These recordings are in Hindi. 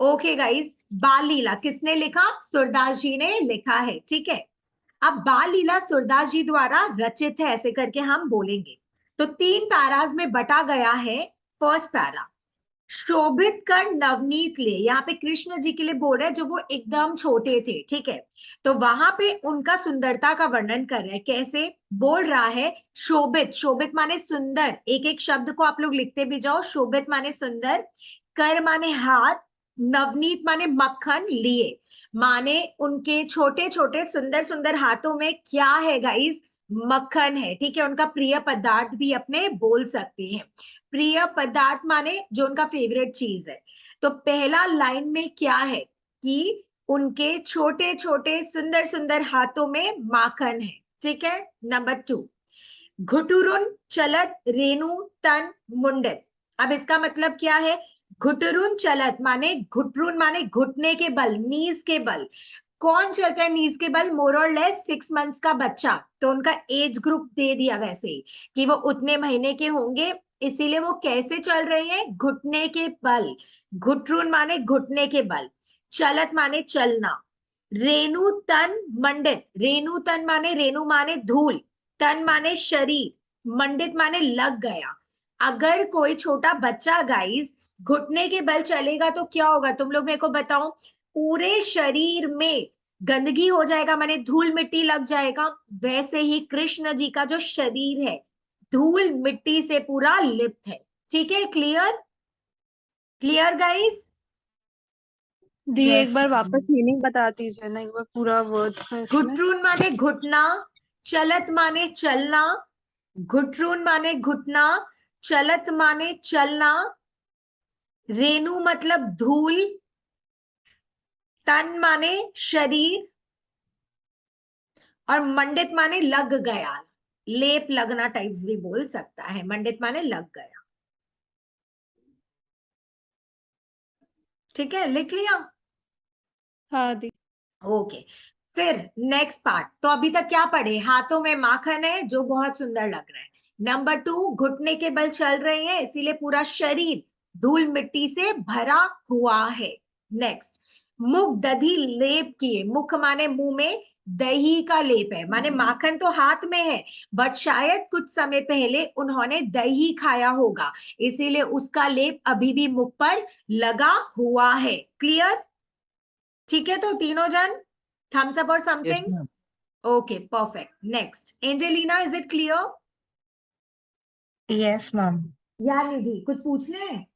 ओके गाइस, बाल लीला किसने लिखा? सूरदास जी ने लिखा है। ठीक है, अब बाल लीला सूरदास जी द्वारा रचित है, ऐसे करके हम बोलेंगे। तो 3 पैराज में बटा गया है। फर्स्ट पैरा, शोभित कर नवनीत ले, यहाँ पे कृष्ण जी के लिए बोल रहे हैं, जो वो एकदम छोटे थे। ठीक है, तो वहां पे उनका सुंदरता का वर्णन कर रहा है। कैसे बोल रहा है? शोभित, शोभित माने सुंदर, एक एक शब्द को आप लोग लिखते भी जाओ। शोभित माने सुंदर, कर माने हाथ, नवनीत माने मक्खन लिए, माने उनके छोटे छोटे सुंदर सुंदर हाथों में क्या है गाइस? मक्खन है। ठीक है, उनका प्रिय पदार्थ भी अपने बोल सकते हैं। प्रिय पदार्थ माने जो उनका फेवरेट चीज है। तो पहला लाइन में क्या है कि उनके छोटे छोटे सुंदर सुंदर हाथों में माखन है। ठीक है, नंबर 2, घुटुरुन चलत रेणु तन मुंडित। अब इसका मतलब क्या है? घुटुरुन चलत माने, घुटरुन माने घुटने के बल, नीज के बल। कौन चलता है नीज के बल? मोर और लेस 6 मंथ्स का बच्चा। तो उनका एज ग्रुप दे दिया वैसे ही कि वो उतने महीने के होंगे, इसीलिए वो कैसे चल रहे हैं? घुटने के बल। घुटरुन माने घुटने के बल, चलत माने चलना। रेणु तन मंडित, रेणु तन माने, रेणु माने धूल, तन माने शरीर, मंडित माने लग गया। अगर कोई छोटा बच्चा गाइस घुटने के बल चलेगा तो क्या होगा? तुम लोग मेरे को बताओ। पूरे शरीर में गंदगी हो जाएगा, माने धूल मिट्टी लग जाएगा। वैसे ही कृष्ण जी का जो शरीर है धूल मिट्टी से पूरा लिप्त है। ठीक है, क्लियर? Clear guys? दी एक यस बार मैम। वापस मीनिंग बता दीजिए ना, एक बार पूरा वर्ड था इसमें। घुटरून माने घुटना, चलत माने चलना। घुटरून माने घुटना, चलत माने चलना। रेणु मतलब धूल, तन माने शरीर, और मंडित माने लग गया, लेप लगना टाइप्स भी बोल सकता है। मंडित माने लग गया। ठीक है, लिख लिया? हाँ दी। ओके, फिर नेक्स्ट पार्ट। तो अभी तक क्या पढ़े? हाथों में माखन है जो बहुत सुंदर लग रहा है। नंबर 2, घुटने के बल चल रहे हैं, इसीलिए पूरा शरीर धूल मिट्टी से भरा हुआ है। नेक्स्ट, मुख दधी लेप किए, मुख माने मुंह में, दही का लेप है, माने माखन तो हाथ में है, बट शायद कुछ समय पहले उन्होंने दही खाया होगा, इसीलिए उसका लेप अभी भी मुख पर लगा हुआ है। क्लियर? ठीक है, तो तीनों जन थम्स अप और yes something. Ma'am. Okay, perfect. Next, Angelina, is it clear? Yes ma'am. या निधि कुछ पूछना है?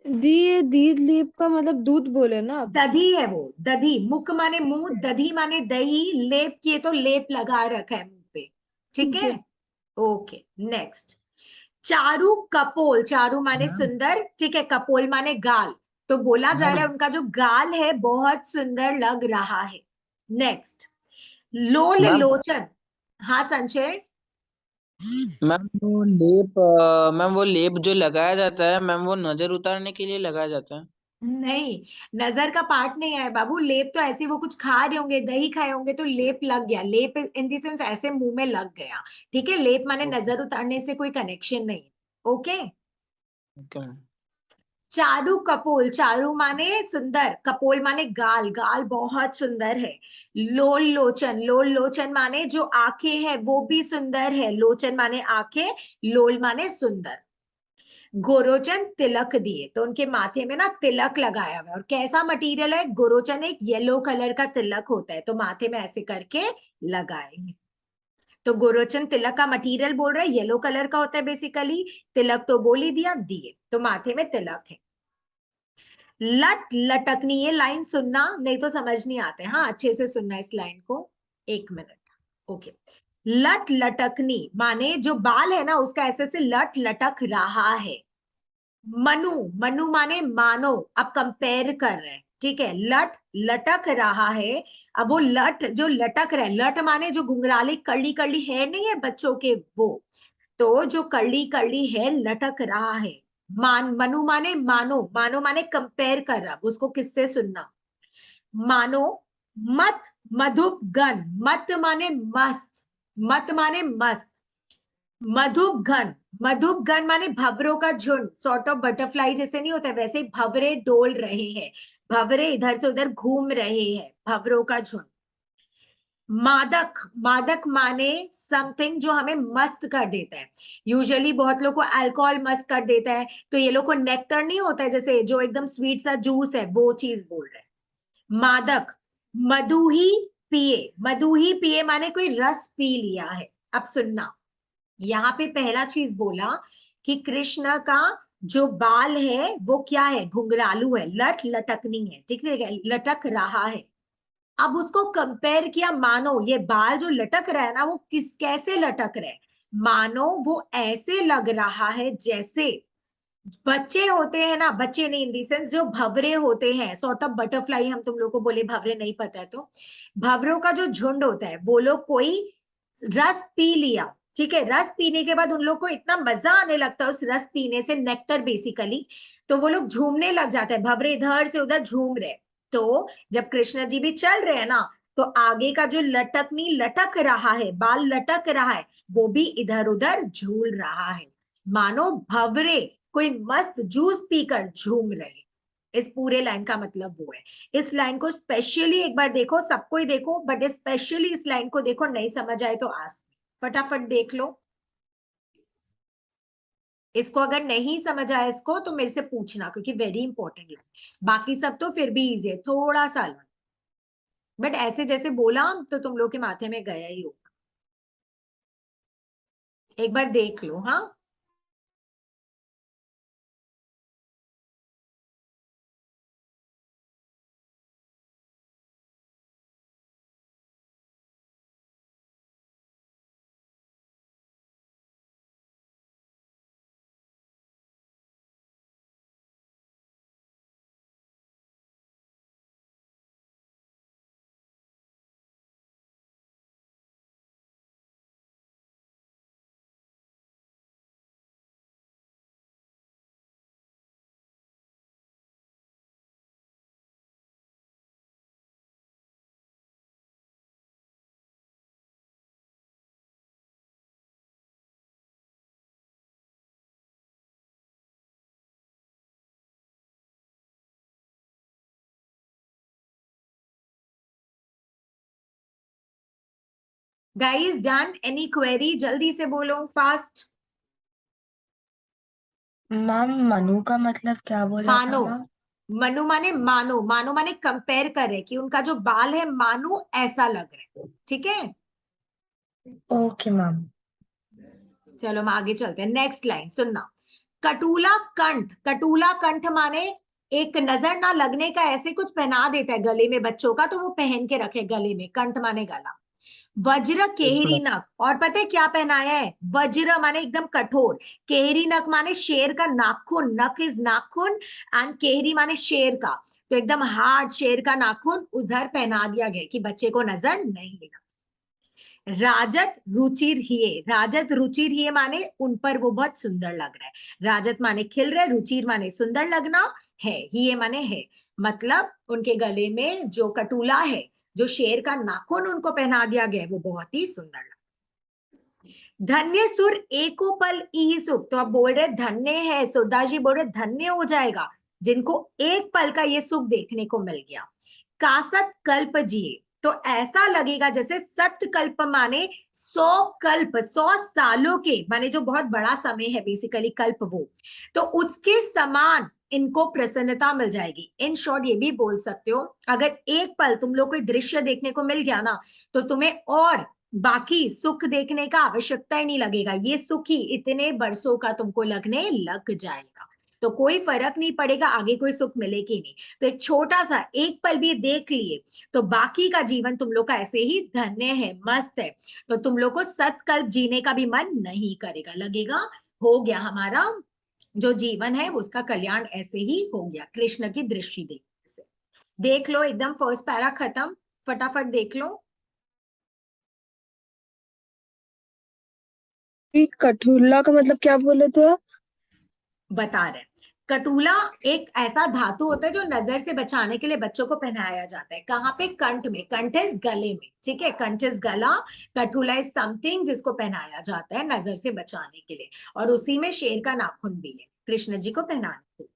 दी ये दूध लीप का मतलब दूध बोले ना आप? दधी है वो, दधी। मुख माने मुंह, दधी माने दही, लेप किए तो लेप लगा रखा है मुंह पे। ठीक ठीक है, है। ओके। नेक्स्ट, चारू कपोल, चारू माने मैम सुंदर, ठीक है, कपोल माने गाल। तो बोला जा रहा है मैम उनका जो गाल है बहुत सुंदर लग रहा है। नेक्स्ट, लोल मैम लोचन। हाँ संजय? मैम मैम वो लेप जो लगाया जाता है मैम, वो नजर उतारने के लिए लगाया जाता है। नहीं, नजर का पार्ट नहीं है बाबू। लेप तो ऐसे वो कुछ खा रहे होंगे, दही खाए होंगे तो लेप लग गया। लेप इन दी सेंस ऐसे मुंह में लग गया। ठीक है, लेप माने ओके। नजर उतारने से कोई कनेक्शन नहीं है। ओके। Okay ma'am. चारू कपोल, चारू माने सुंदर, कपोल माने गाल, गाल बहुत सुंदर है। लोल लोचन, लोल लोचन माने जो आंखें हैं वो भी सुंदर है। लोचन माने आंखें, लोल माने सुंदर। गोरोचन तिलक दिए, तो उनके माथे में ना तिलक लगाया हुआ है। और कैसा मटेरियल है? गोरोचन एक येलो कलर का तिलक होता है, तो माथे में ऐसे करके लगाए। तो गोरोचन तिलक का मटेरियल बोल रहा है येलो कलर का होता है बेसिकली। तिलक तो बोल ही दिया, दिए, तो माथे में तिलक है। लट लटकनी, ये लाइन सुनना, नहीं तो समझ नहीं आते। हाँ, अच्छे से सुनना इस लाइन को। 1 मिनट। ओके, लट लटकनी माने जो बाल है ना उसका ऐसे से लट लटक रहा है। मनु, मनु माने मानो, अब कंपेयर कर रहे हैं। ठीक है, लट लटक रहा है। अब वो लट जो लटक रहा है, लट माने जो घुंघराली कर्ली कर्ली हेयर नहीं है बच्चों के, वो। तो जो कर्ली कर्ली हेयर लटक रहा है। मनु माने मानो, मानो माने कंपेयर कर रहा, उसको किससे सुनना? मानो, मत, मधुप गन, मत माने मस्त, मत माने मस्त, मधुप घन, मधुप गण माने भंवरों का झुंड, सॉर्ट ऑफ बटरफ्लाई जैसे नहीं होता है, वैसे ही भंवरे डोल रहे हैं, भंवरे इधर से उधर घूम रहे हैं, भंवरों का झुंड। मादक, मादक माने समथिंग जो हमें मस्त कर देता है। यूजुअली बहुत लोग को अल्कोहल मस्त कर देता है, तो ये लोग को नेक्टर नहीं होता है जैसे जो एकदम स्वीट सा जूस है, वो चीज बोल रहे हैं। मादक, मधुही पिए, मधुही पिए माने कोई रस पी लिया है। अब सुनना, यहाँ पे पहला चीज बोला कि कृष्ण का जो बाल है वो क्या है, घुंघरालू है, लट लटकनी है, ठीक है, लटक रहा है। अब उसको कंपेयर किया, मानो ये बाल जो लटक रहा है ना, वो किस कैसे लटक रहे, मानो वो ऐसे लग रहा है जैसे बच्चे होते हैं ना, बच्चे नहीं इन दी सेंस, जो भंवरे होते हैं, सॉर्ट ऑफ बटरफ्लाई, हम तुम लोग को बोले भंवरे नहीं पता है तो भंवरों का जो झुंड होता है, वो लोग कोई रस पी लिया, ठीक है, रस पीने के बाद उन लोग को इतना मजा आने लगता है उस रस पीने से, नेक्टर बेसिकली, तो वो लोग झूमने लग जाते हैं, भंवरे इधर से उधर झूम रहे। तो जब कृष्ण जी भी चल रहे हैं ना, तो आगे का जो लटकनी लटक रहा है, बाल लटक रहा है, वो भी इधर उधर झूल रहा है, मानो भंवरे कोई मस्त जूस पीकर झूम रहे। इस पूरे लाइन का मतलब वो है। इस लाइन को स्पेशली एक बार देखो, सबको ही देखो, बट स्पेशली इस लाइन को देखो, नहीं समझ आए तो आस्क, फटाफट देख लो। इसको अगर नहीं समझ आया इसको तो मेरे से पूछना, क्योंकि वेरी इंपॉर्टेंट है। बाकी सब तो फिर भी इजी है, थोड़ा सा अलग, बट ऐसे जैसे बोला तो तुम लोग के माथे में गया ही होगा। एक बार देख लो, हाँ। गाइस डन, एनी क्वेरी, जल्दी से बोलो, फास्ट। मैम मनु का मतलब क्या बोला था मानो, मैम? मनु माने मानो, मानो माने कंपेयर करे कि उनका जो बाल है मानो ऐसा लग रहा है, ठीक है। Okay ma'am. चलो हम आगे चलते हैं, नेक्स्ट लाइन सुनना। कटूला कंठ, कटूला कंठ माने एक नजर ना लगने का ऐसे कुछ पहना देता है गले में बच्चों का, तो वो पहन के रखे गले में, कंठ माने गला। वज्र केहरी नख, और पता है क्या पहनाया है, वज्र माने एकदम कठोर, केहरी नख माने शेर का नाखून, नख इज नाखून, एंड केहरी माने शेर का, तो एकदम हार्ड शेर का नाखून उधर पहना दिया गया कि बच्चे को नजर नहीं लगा। राजत रुचिर हिये, राजत रुचिर हिये माने उन पर वो बहुत सुंदर लग रहा है, राजत माने खिल रहे, रुचिर माने सुंदर लगना, है हिये माने है, मतलब उनके गले में जो कटूला है, जो शेर का नाखून उनको पहना दिया गया है, वो बहुत ही सुंदर लग। धन्य सुर एको पल ई सुख, तो अब बोल रहे धन्य है, सूरदास जी बोल रहे धन्य हो जाएगा जिनको एक पल का ये सुख देखने को मिल गया। कासत कल्प जिए, तो ऐसा लगेगा जैसे सत कल्प माने 100 कल्प, 100 सालों के, माने जो बहुत बड़ा समय है बेसिकली कल्प वो, तो उसके समान इनको प्रसन्नता मिल जाएगी। इन शॉर्ट ये भी बोल सकते हो, अगर एक पल तुम लोग कोई दृश्य देखने को मिल गया ना, तो तुम्हें और बाकी सुख देखने का आवश्यकता ही नहीं लगेगा, ये सुख ही इतने बरसों का तुमको लगने लग जाएगा, तो कोई फर्क नहीं पड़ेगा, आगे कोई सुख मिले कि नहीं। तो एक छोटा सा एक पल भी देख लिए तो बाकी का जीवन तुम लोग का ऐसे ही धन्य है, मस्त है, तो तुम लोग को सतकल्प जीने का भी मन नहीं करेगा, लगेगा हो गया हमारा जो जीवन है उसका कल्याण ऐसे ही हो गया, कृष्ण की दृष्टि देखने से। देख लो एकदम फर्स्ट पैरा खत्म, फटाफट देख लो। कठुल्ला का मतलब क्या बोले थे आप? बता रहे, कटूला एक ऐसा धातु होता है जो नजर से बचाने के लिए बच्चों को पहनाया जाता है। कहाँ पे? कंठ में। कंठ इज गले में, ठीक है, कंठ इज गला। कटूला इज समथिंग जिसको पहनाया जाता है नजर से बचाने के लिए, और उसी में शेर का नाखून भी है कृष्ण जी को पहनाने के लिए।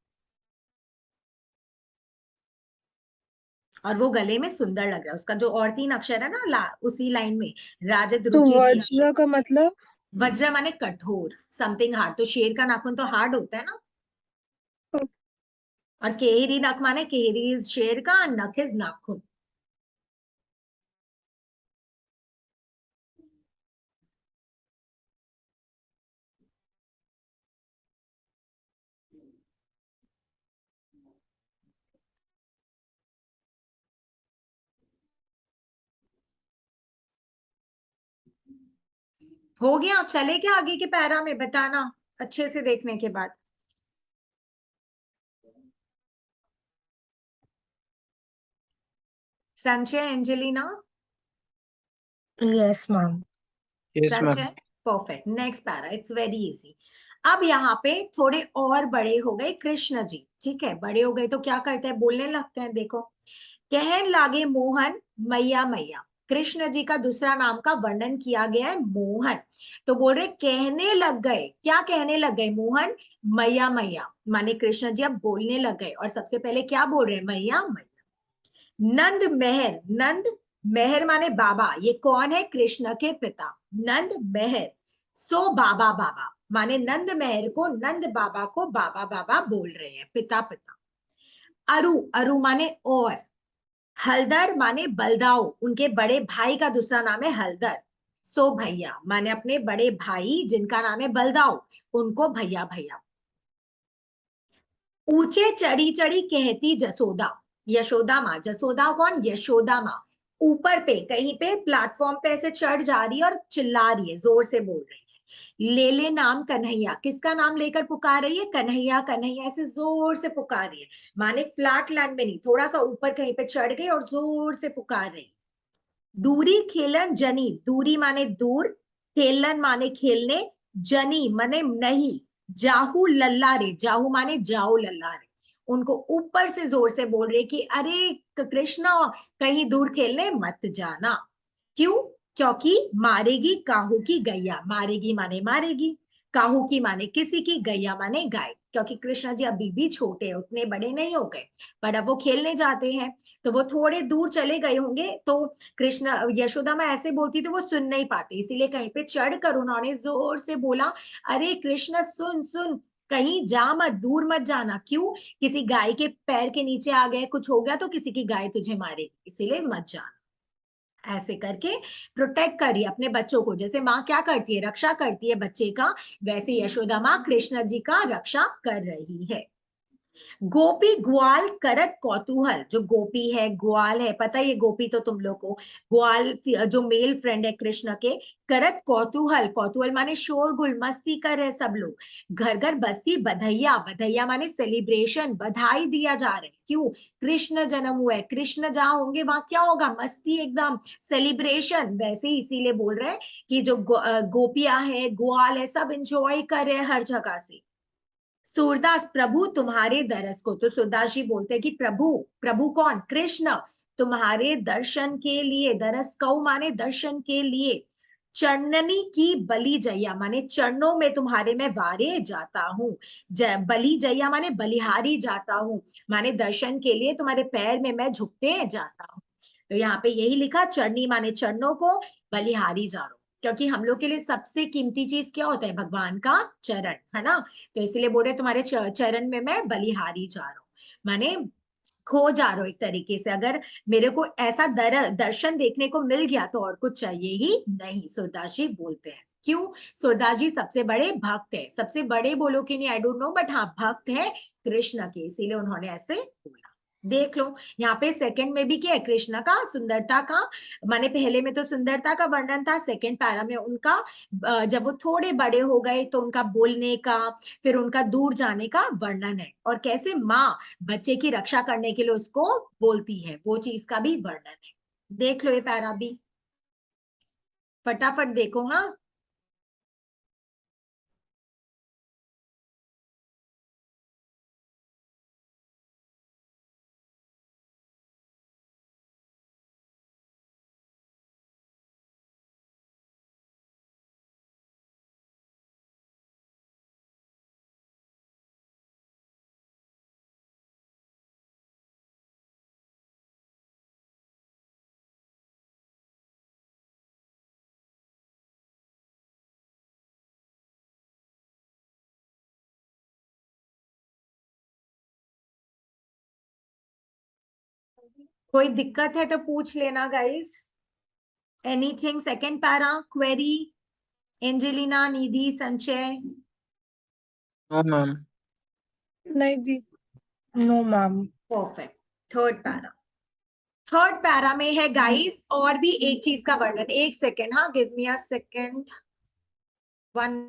और वो गले में सुंदर लग रहा है, उसका जो और तीन अक्षर है ना उसी लाइन में, राजद तो रुचि धी अक्षर। वज्र का मतलब? वज्र माने कठोर, समथिंग हार्ड। तो शेर का नाखून तो हार्ड होता है ना। और केहरी नख माने केहरी इज शेर का, नख इज नाखून। हो गया? आप चले क्या आगे के पैरा में? बताना अच्छे से देखने के बाद। Sanchay, Angelina? Yes ma'am. Yes ma'am. Sanchay, perfect. Next para, it's very easy. अब यहाँ पे थोड़े और बड़े हो गए कृष्ण जी, ठीक है, बड़े हो गए तो क्या करते हैं? बोलने लगते हैं। देखो, कहन लागे मोहन मैया मैया। कृष्ण जी का दूसरा नाम का वर्णन किया गया है मोहन। तो बोल रहे कहने लग गए। क्या कहने लग गए? मोहन मैया मैया, माने कृष्ण जी अब बोलने लग गए। और सबसे पहले क्या बोल रहे हैं? मैया मैया। नंद मेहर, नंद मेहर माने बाबा। ये कौन है? कृष्ण के पिता नंद मेहर। सो बाबा बाबा, माने नंद मेहर को, नंद बाबा को बाबा बाबा बोल रहे हैं, पिता पिता। अरु, अरु माने और। हलदर माने बलदाऊ, उनके बड़े भाई का दूसरा नाम है हलदर। सो भैया, माने अपने बड़े भाई जिनका नाम है बलदाऊ, उनको भैया भैया। ऊंचे चढ़ी चढ़ी कहती जसोदा, यशोदा माँ। जसोदा कौन? यशोदा माँ। ऊपर पे कहीं पे प्लेटफॉर्म पे ऐसे चढ़ जा रही है और चिल्ला रही है, जोर से बोल रही है। ले ले नाम कन्हैया, किसका नाम लेकर पुकार रही है? कन्हैया कन्हैया, ऐसे जोर से पुकार रही है। माने फ्लैट लैंड में नहीं, थोड़ा सा ऊपर कहीं पे चढ़ गई और जोर से पुकार रही। दूरी खेलन जनी, दूरी माने दूर, खेलन माने खेलने, जनी माने नहीं। जाहू लल्ला रे, जाहू माने जाओ लल्ला रे। उनको ऊपर से जोर से बोल रहे कि अरे कृष्णा, कहीं दूर खेलने मत जाना। क्यों? क्योंकि मारेगी काहू की गैया। मारेगी माने मारेगी, काहू की माने किसी की, गैया माने गाय। क्योंकि कृष्ण जी अभी भी छोटे हैं, उतने बड़े नहीं हो गए, पर अब वो खेलने जाते हैं। तो वो थोड़े दूर चले गए होंगे, तो कृष्ण, यशोदा माँ ऐसे बोलती तो वो सुन नहीं पाते, इसीलिए कहीं पे चढ़कर उन्होंने जोर से बोला, अरे कृष्ण सुन सुन, कहीं जा मत, दूर मत जाना। क्यों? किसी गाय के पैर के नीचे आ गए, कुछ हो गया तो किसी की गाय तुझे मारेगी, इसीलिए मत जाना। ऐसे करके प्रोटेक्ट करिए अपने बच्चों को। जैसे माँ क्या करती है? रक्षा करती है बच्चे का, वैसे यशोदा माँ कृष्ण जी का रक्षा कर रही है। गोपी ग्वाल करत कौतूहल, जो गोपी है ग्वाल है, पता है ये गोपी तो तुम लोग को, ग्वाल जो मेल फ्रेंड है कृष्ण के। करत कौतूहल, कौतूहल माने शोरगुल, मस्ती कर रहे सब लोग। घर घर बस्ती बधैया, बधैया माने सेलिब्रेशन, बधाई दिया जा रहा है। क्यों? कृष्ण जन्म हुआ है, कृष्ण जहां होंगे वहां क्या होगा? मस्ती एकदम, सेलिब्रेशन। वैसे ही इसीलिए बोल रहे हैं कि जो गोपियां है, ग्वाल है, सब इंजॉय कर रहे हैं हर जगह से। सूरदास, प्रभु तुम्हारे दरस को। तो सूरदास जी बोलते हैं कि प्रभु, प्रभु कौन? कृष्ण, तुम्हारे दर्शन के लिए, दरस कौ माने दर्शन के लिए, चरणनी की बलि जैया माने चरणों में तुम्हारे मैं वारे जाता हूँ। बलि जैया माने बलिहारी जाता हूँ, माने दर्शन के लिए तुम्हारे पैर में मैं झुकते जाता हूँ। तो यहाँ पे यही लिखा, चरनी माने चरणों को, बलिहारी जा रहा हूँ। क्योंकि हम लोग के लिए सबसे कीमती चीज क्या होता है? भगवान का चरण, है ना। तो इसलिए बोल रहे तुम्हारे चरण में मैं बलिहारी जा रहा हूँ, माने खो जा रहा हूँ एक तरीके से। अगर मेरे को ऐसा दर्शन देखने को मिल गया तो और कुछ चाहिए ही नहीं, सूरदास जी बोलते हैं। क्यों? सूरदास जी सबसे बड़े भक्त है, सबसे बड़े बोलो कि नहीं आई डोंट नो, बट हाँ भक्त है कृष्ण के, इसीलिए उन्होंने ऐसे बोला। देख लो यहाँ पे सेकंड में भी क्या है? कृष्ण का सुंदरता का, माने पहले में तो सुंदरता का वर्णन था, सेकंड पैरा में उनका जब वो थोड़े बड़े हो गए तो उनका बोलने का, फिर उनका दूर जाने का वर्णन है। और कैसे माँ बच्चे की रक्षा करने के लिए उसको बोलती है, वो चीज का भी वर्णन है। देख लो ये पैरा भी, फटाफट देखो। हाँ, कोई दिक्कत है तो पूछ लेना guys. Anything? Second para query, Angelina, Nidhi, Sanchay. No ma'am. नहीं दी। No ma'am. Perfect. Third para, third para में है गाइस और भी एक चीज का वर्णन। एक सेकेंड, हाँ, give me a second, one.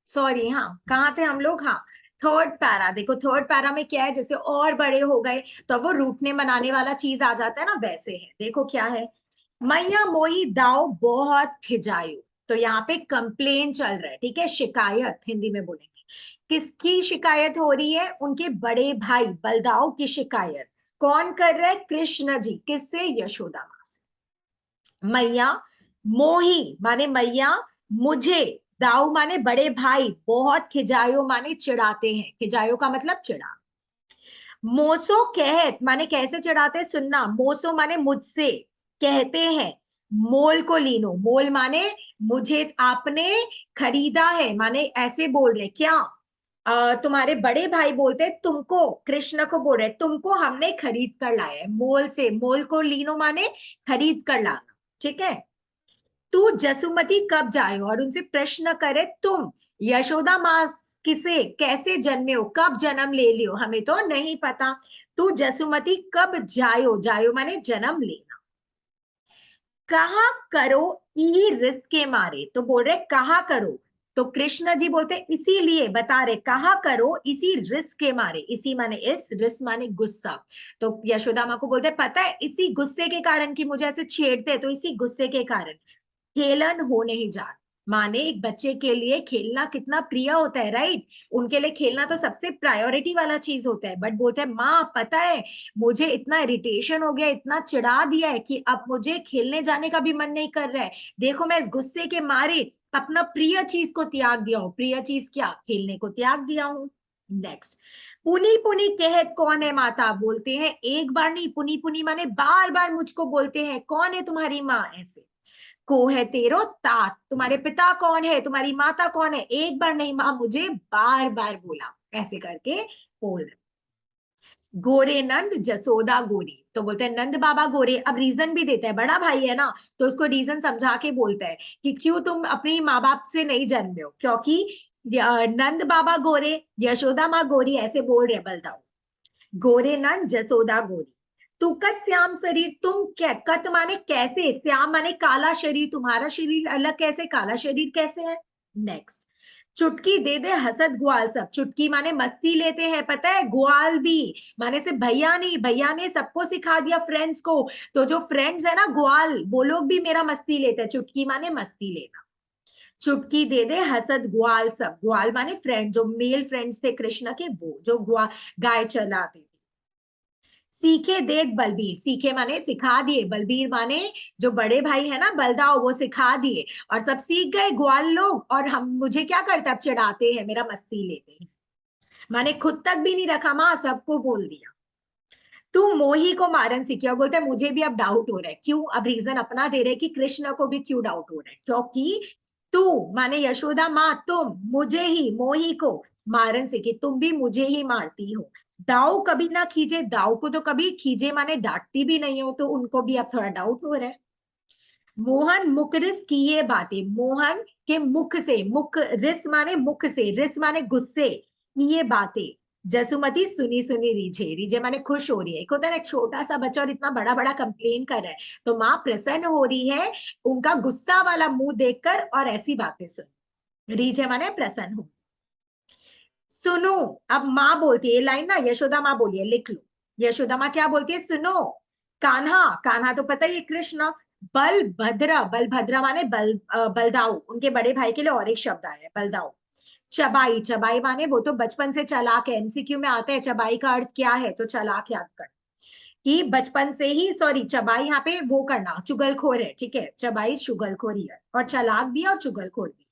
Sorry, हाँ, कहाँ थे हम लोग? हाँ, थर्ड पैरा। देखो थर्ड पैरा में क्या है, जैसे और बड़े हो गए तो वो रूठने मनाने वाला चीज आ जाता है ना, वैसे है। देखो क्या है, मैया मोई दाव बहुत खिजायो। तो यहाँ पे कंप्लेन चल रहा है, ठीक है, शिकायत हिंदी में बोलेंगे। किसकी शिकायत हो रही है? उनके बड़े भाई बलदाव की शिकायत। कौन कर रहा है? कृष्ण जी। किससे? यशोदा माँ से। मैया मोही माने मैया, मुझे, दाऊ माने बड़े भाई, बहुत खिजायो माने चिढ़ाते हैं। खिजायो का मतलब चिढ़ा। मोसो कहत माने कैसे चिढ़ाते हैं, सुनना। मोसो माने मुझसे, कहते हैं। मोल को लीनो, मोल माने मुझे आपने खरीदा है, माने ऐसे बोल रहे क्या? तुम्हारे बड़े भाई बोलते तुमको, कृष्ण को बोल रहे तुमको हमने खरीद कर लाया है। मोल से, मोल को लीनो माने खरीद कर लाना, ठीक है। तू जसुमती कब जायो, और उनसे प्रश्न करे तुम यशोदा माँ किसे कैसे जन्मे हो, कब जन्म ले लियो, हमें तो नहीं पता। तू जसुमती कब जायो, जायो माने जन्म लेना। कहा करो ई रिस के मारे, तो बोल रहे कहा करो। तो कृष्ण जी बोलते इसीलिए, बता रहे कहा करो इसी रिस के मारे। इसी माने इस, रिस माने गुस्सा। तो यशोदा माँ को बोलते पता है इसी गुस्से के कारण कि मुझे ऐसे छेड़ते, तो इसी गुस्से के कारण खेलन हो नहीं जात। माने एक बच्चे के लिए खेलना कितना प्रिय होता है, राइट? उनके लिए खेलना तो सबसे प्रायोरिटी वाला चीज होता है, बट बोलते हैं माँ पता है मुझे इतना इरिटेशन हो गया, इतना चिढ़ा दिया है कि अब मुझे खेलने जाने का भी मन नहीं कर रहा है। देखो मैं इस गुस्से के मारे अपना प्रिय चीज को त्याग दिया हूँ। प्रिय चीज क्या? खेलने को त्याग दिया हूँ। नेक्स्ट, पुनी पुनी कहत कौन है माता, बोलते हैं एक बार नहीं, पुनी पुनी माने बार बार मुझको बोलते हैं कौन है तुम्हारी माँ, ऐसे। को है तेरो तात, तुम्हारे पिता कौन है, तुम्हारी माता कौन है, एक बार नहीं माँ मुझे बार बार बोला, ऐसे करके बोल रहे। गोरे नंद जसोदा गोरी, तो बोलते हैं नंद बाबा गोरे। अब रीजन भी देता है, बड़ा भाई है ना, तो उसको रीजन समझा के बोलता है कि क्यों तुम अपनी माँ बाप से नहीं जन्मे हो, क्योंकि नंद बाबा गोरे, यशोदा माँ गोरी, ऐसे बोल रहे बलदाऊ। गोरे नंद जसोदा गोरी। तू कत श्याम शरीर, तुम क्या, कत माने कैसे, श्याम माने काला शरीर, तुम्हारा शरीर अलग कैसे, काला शरीर कैसे है। नेक्स्ट, चुटकी दे दे हसत ग्वाल सब, चुटकी माने मस्ती लेते हैं, पता है, ग्वाल भी माने से भैया नहीं, भैया ने सबको सिखा दिया फ्रेंड्स को, तो जो फ्रेंड्स है ना ग्वाल, वो लोग भी मेरा मस्ती लेते हैं। चुटकी माने मस्ती लेना। चुटकी दे दे हसत ग्वाल सब, ग्वाल माने फ्रेंड, जो मेल फ्रेंड्स थे कृष्ण के, वो जो गाय चलाते थे। सीखे देख बलबीर, सीखे माने सिखा दिए, बलबीर माने जो बड़े भाई है ना बलदाओ, वो सिखा दिए और सब सीख गए ग्वाल लोग, और हम मुझे क्या करते, अब चिढ़ाते हैं, मेरा मस्ती लेते हैं। माने खुद तक भी नहीं रखा माँ, सबको बोल दिया। तू मोही को मारन सीखिया, बोलते हैं मुझे भी अब डाउट हो रहा है, क्यों? अब रीजन अपना दे रहे कि कृष्ण को भी क्यों डाउट हो रहा है, क्योंकि तू माने यशोदा माँ, तुम मुझे ही, मोही को मारन सीखी, तुम भी मुझे ही मारती हो। दाऊ कभी ना खींचे, दाऊ को तो कभी खींचे माने डांटती भी नहीं हो, तो उनको भी अब थोड़ा डाउट हो रहा है। मोहन मुख रिस की ये बातें, मोहन के मुख से, मुख रिस माने मुख से, रिस माने गुस्से, ये बातें जसुमती सुनी सुनी रीझे, रीझे माने खुश हो रही है। एक होता है ना छोटा सा बच्चा और इतना बड़ा बड़ा कंप्लेन कर रहा है, तो माँ प्रसन्न हो रही है उनका गुस्सा वाला मुंह देखकर और ऐसी बातें सुन। रीझे माने प्रसन्न हो। सुनो, अब माँ बोलती है, ये लाइन ना यशोदा माँ बोली है, लिख लो। यशोदा माँ क्या बोलती है, सुनो कान्हा, कान्हा तो पता ही है कृष्ण। बलभद्र, बलभद्र माने बलदाऊ, उनके बड़े भाई के लिए और एक शब्द आया है बलदाऊ। चबाई, चबाई माने वो तो बचपन से चालाक है, एमसीक्यू में आता है चबाई का अर्थ क्या है, तो चालाक याद कर कि बचपन से ही, सॉरी चबाई यहाँ पे वो करना चुगलखोर है, ठीक है, चबाई चुगलखोरी है और चालाक भी है और चुगलखोर भी है।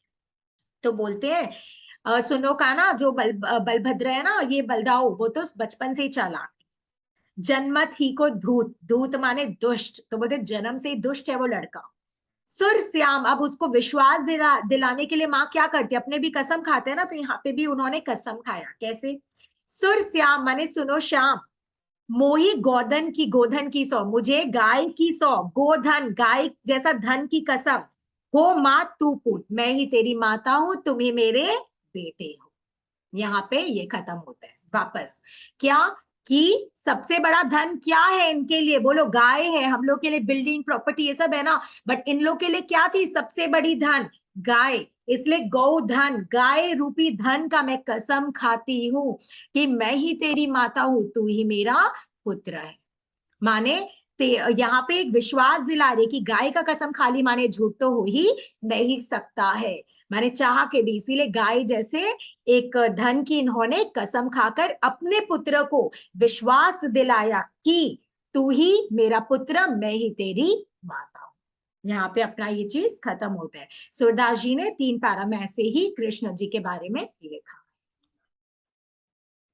तो बोलते हैं सुनो का ना जो बलभद्र है ना, ये बलदाऊ, वो तो बचपन से ही चालाक। जन्मत ही को धूत, धूत माने दुष्ट, तो बोलते जन्म से ही दुष्ट है वो लड़का। सुर श्याम, अब उसको विश्वास दिलाने के लिए माँ क्या करती है, अपने भी कसम खाते हैं ना, तो यहाँ पे भी उन्होंने कसम खाया, कैसे? सुर श्याम माने सुनो श्याम, मोही गोधन की, गोधन की सौ, मुझे गाय की सौ, गोधन गाय जैसा धन की कसम, हो माँ तू पूत, मैं ही तेरी माता हूं, तुम ही मेरे बेटे हो। यहाँ पे ये खत्म होता है वापस। क्या कि सबसे बड़ा धन क्या है इनके लिए, बोलो गाय है, हम लोग के लिए बिल्डिंग प्रॉपर्टी ये सब है ना, बट इन लोग के लिए क्या थी सबसे बड़ी धन, गाय। इसलिए गौधन, गाय रूपी धन का मैं कसम खाती हूं कि मैं ही तेरी माता हूं, तू ही मेरा पुत्र है। माने यहाँ पे एक विश्वास दिला रहे कि गाय का कसम खाली माने झूठ तो हो ही नहीं सकता है, माने चाह के भी। इसीलिए गाय जैसे एक धन की इन्होंने कसम खाकर अपने पुत्र को विश्वास दिलाया कि तू ही मेरा पुत्र, मैं ही तेरी माता हूं। यहाँ पे अपना ये चीज खत्म होता है। सूरदास जी ने 3 पैरा में ऐसे ही कृष्ण जी के बारे में लिखा।